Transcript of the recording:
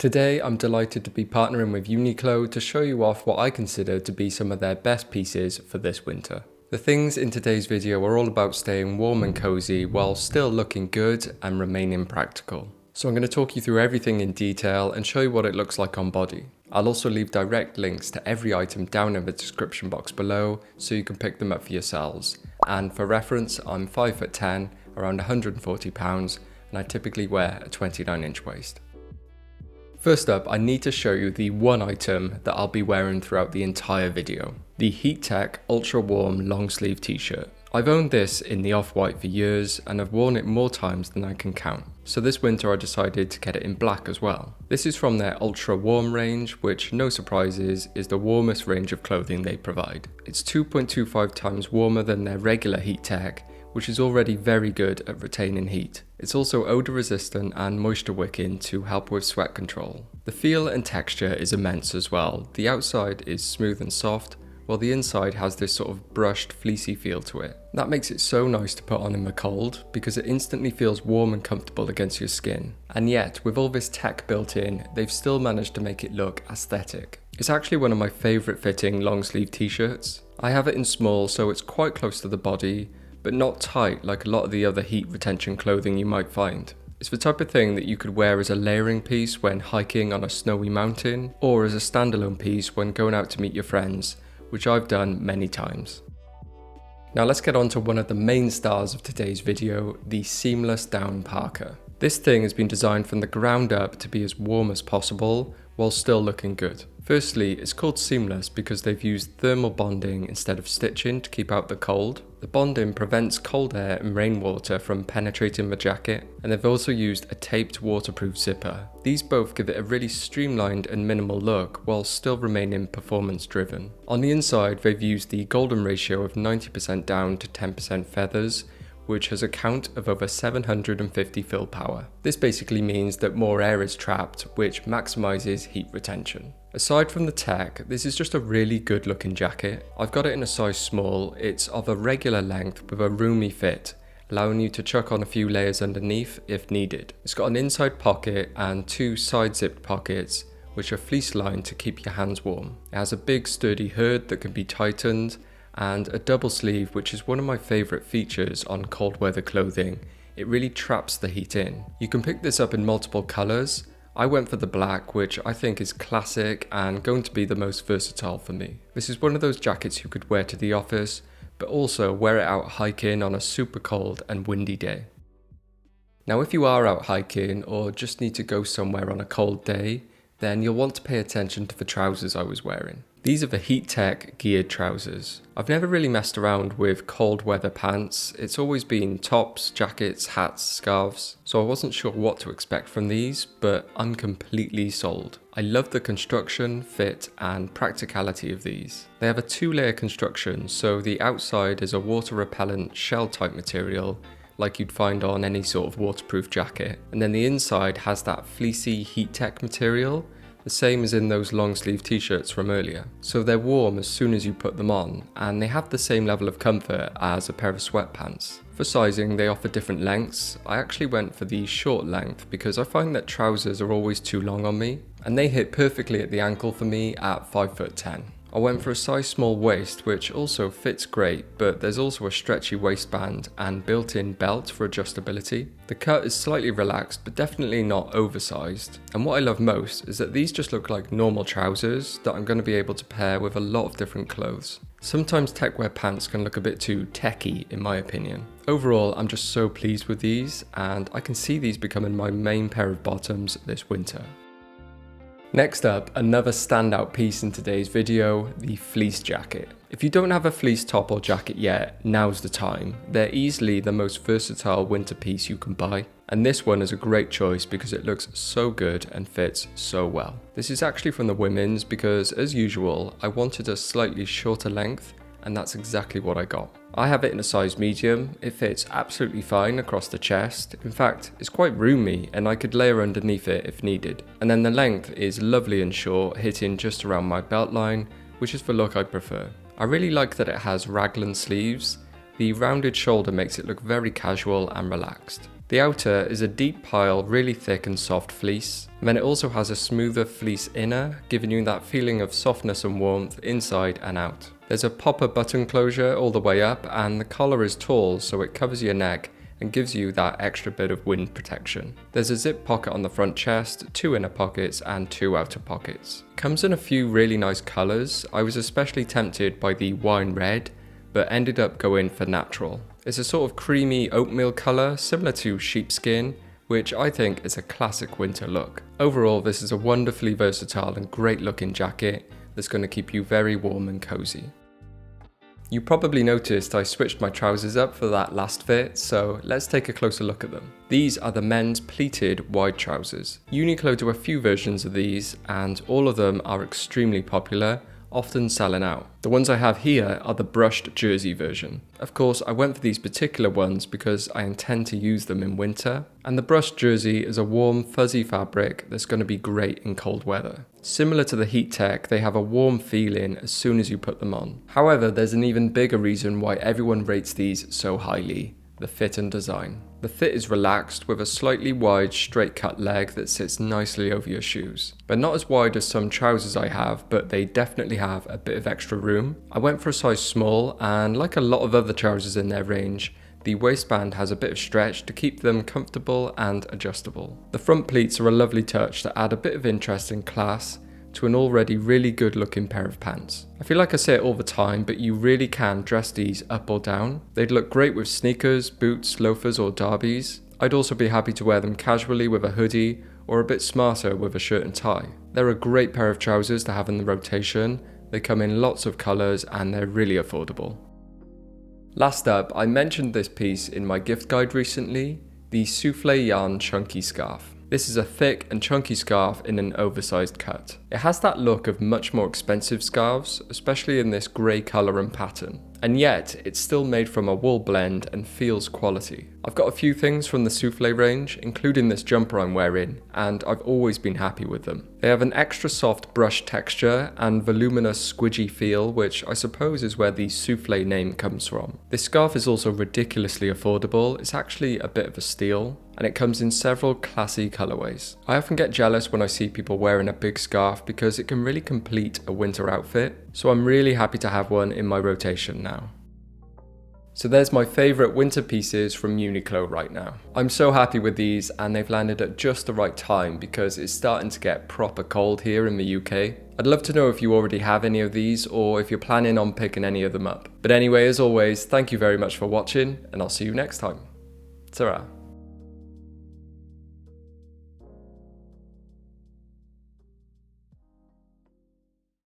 Today I'm delighted to be partnering with UNIQLO to show you off what I consider to be some of their best pieces for this winter. The things in today's video are all about staying warm and cozy while still looking good and remaining practical. So I'm going to talk you through everything in detail and show you what it looks like on body. I'll also leave direct links to every item down in the description box below so you can pick them up for yourselves. And for reference, I'm 5'10", around 140 pounds, and I typically wear a 29-inch waist. First up, I need to show you the one item that I'll be wearing throughout the entire video. The Heattech Ultra Warm Long Sleeve T-shirt. I've owned this in the off-white for years and I've worn it more times than I can count. So this winter I decided to get it in black as well. This is from their Ultra Warm range, which, no surprises, is the warmest range of clothing they provide. It's 2.25 times warmer than their regular Heattech, which is already very good at retaining heat. It's also odor resistant and moisture wicking to help with sweat control. The feel and texture is immense as well. The outside is smooth and soft, while the inside has this sort of brushed, fleecy feel to it. That makes it so nice to put on in the cold, because it instantly feels warm and comfortable against your skin. And yet, with all this tech built in, they've still managed to make it look aesthetic. It's actually one of my favourite fitting long sleeve t-shirts. I have it in small, so it's quite close to the body, but not tight like a lot of the other heat retention clothing you might find. It's the type of thing that you could wear as a layering piece when hiking on a snowy mountain, or as a standalone piece when going out to meet your friends, which I've done many times. Now let's get on to one of the main stars of today's video, the seamless Down Parka. This thing has been designed from the ground up to be as warm as possible, while still looking good. Firstly, it's called seamless because they've used thermal bonding instead of stitching to keep out the cold. The bonding prevents cold air and rainwater from penetrating the jacket, and they've also used a taped waterproof zipper. These both give it a really streamlined and minimal look while still remaining performance driven. On the inside, they've used the golden ratio of 90% down to 10% feathers, which has a count of over 750 fill power. This basically means that more air is trapped, which maximizes heat retention. Aside from the tech, this is just a really good looking jacket. I've got it in a size small. It's of a regular length with a roomy fit, allowing you to chuck on a few layers underneath if needed. It's got an inside pocket and two side zipped pockets, which are fleece lined to keep your hands warm. It has a big sturdy hood that can be tightened, and a double sleeve, which is one of my favourite features on cold weather clothing. It really traps the heat in. You can pick this up in multiple colours. I went for the black, which I think is classic and going to be the most versatile for me. This is one of those jackets you could wear to the office, but also wear it out hiking on a super cold and windy day. Now if you are out hiking or just need to go somewhere on a cold day, then you'll want to pay attention to the trousers I was wearing. These are the Heattech Geared Trousers. I've never really messed around with cold weather pants. It's always been tops, jackets, hats, scarves, so I wasn't sure what to expect from these, but I'm completely sold. I love the construction, fit, and practicality of these. They have a two-layer construction, so the outside is a water-repellent shell-type material, like you'd find on any sort of waterproof jacket, and then the inside has that fleecy Heattech material, the same as in those long sleeve t-shirts from earlier. So they're warm as soon as you put them on, and they have the same level of comfort as a pair of sweatpants. For sizing, they offer different lengths. I actually went for the short length because I find that trousers are always too long on me, and they hit perfectly at the ankle for me at 5'10". I went for a size small waist, which also fits great, but there's also a stretchy waistband and built-in belt for adjustability. The cut is slightly relaxed, but definitely not oversized. And what I love most is that these just look like normal trousers that I'm going to be able to pair with a lot of different clothes. Sometimes techwear pants can look a bit too techy in my opinion. Overall, I'm just so pleased with these, and I can see these becoming my main pair of bottoms this winter. Next up, another standout piece in today's video, the Fleece Jacket. If you don't have a fleece top or jacket yet, now's the time. They're easily the most versatile winter piece you can buy, and this one is a great choice because it looks so good and fits so well. This is actually from the women's because, as usual, I wanted a slightly shorter length, and that's exactly what I got. I have it in a size medium. It fits absolutely fine across the chest. In fact, it's quite roomy and I could layer underneath it if needed. And then the length is lovely and short, hitting just around my belt line, which is the look I prefer. I really like that it has raglan sleeves. The rounded shoulder makes it look very casual and relaxed. The outer is a deep pile, really thick and soft fleece, and then it also has a smoother fleece inner, giving you that feeling of softness and warmth inside and out. There's a popper button closure all the way up, and the collar is tall so it covers your neck and gives you that extra bit of wind protection. There's a zip pocket on the front chest, 2 inner pockets and 2 outer pockets. It comes in a few really nice colours. I was especially tempted by the wine red, but ended up going for natural. It's a sort of creamy oatmeal colour, similar to sheepskin, which I think is a classic winter look. Overall, this is a wonderfully versatile and great looking jacket that's going to keep you very warm and cozy. You probably noticed I switched my trousers up for that last fit, so let's take a closer look at them. These are the men's pleated wide trousers. UNIQLO do a few versions of these, and all of them are extremely popular, often selling out. The ones I have here are the brushed jersey version. Of course, I went for these particular ones because I intend to use them in winter, and the brushed jersey is a warm, fuzzy fabric that's going to be great in cold weather. Similar to the Heattech, they have a warm feeling as soon as you put them on. However, there's an even bigger reason why everyone rates these so highly: the fit and design. The fit is relaxed with a slightly wide straight cut leg that sits nicely over your shoes. But not as wide as some trousers I have, but they definitely have a bit of extra room. I went for a size small, and like a lot of other trousers in their range, the waistband has a bit of stretch to keep them comfortable and adjustable. The front pleats are a lovely touch to add a bit of interest and class to an already really good looking pair of pants. I feel like I say it all the time, but you really can dress these up or down. They'd look great with sneakers, boots, loafers or derbies. I'd also be happy to wear them casually with a hoodie or a bit smarter with a shirt and tie. They're a great pair of trousers to have in the rotation. They come in lots of colours and they're really affordable. Last up, I mentioned this piece in my gift guide recently, the Souffle yarn chunky scarf. This is a thick and chunky scarf in an oversized cut. It has that look of much more expensive scarves, especially in this grey colour and pattern. And yet, it's still made from a wool blend and feels quality. I've got a few things from the Souffle range, including this jumper I'm wearing, and I've always been happy with them. They have an extra soft brush texture and voluminous squidgy feel, which I suppose is where the Souffle name comes from. This scarf is also ridiculously affordable. It's actually a bit of a steal, and it comes in several classy colorways. I often get jealous when I see people wearing a big scarf because it can really complete a winter outfit, so I'm really happy to have one in my rotation now. So there's my favourite winter pieces from UNIQLO right now. I'm so happy with these, and they've landed at just the right time because it's starting to get proper cold here in the UK. I'd love to know if you already have any of these or if you're planning on picking any of them up. But anyway, as always, thank you very much for watching, and I'll see you next time. Ta-ra.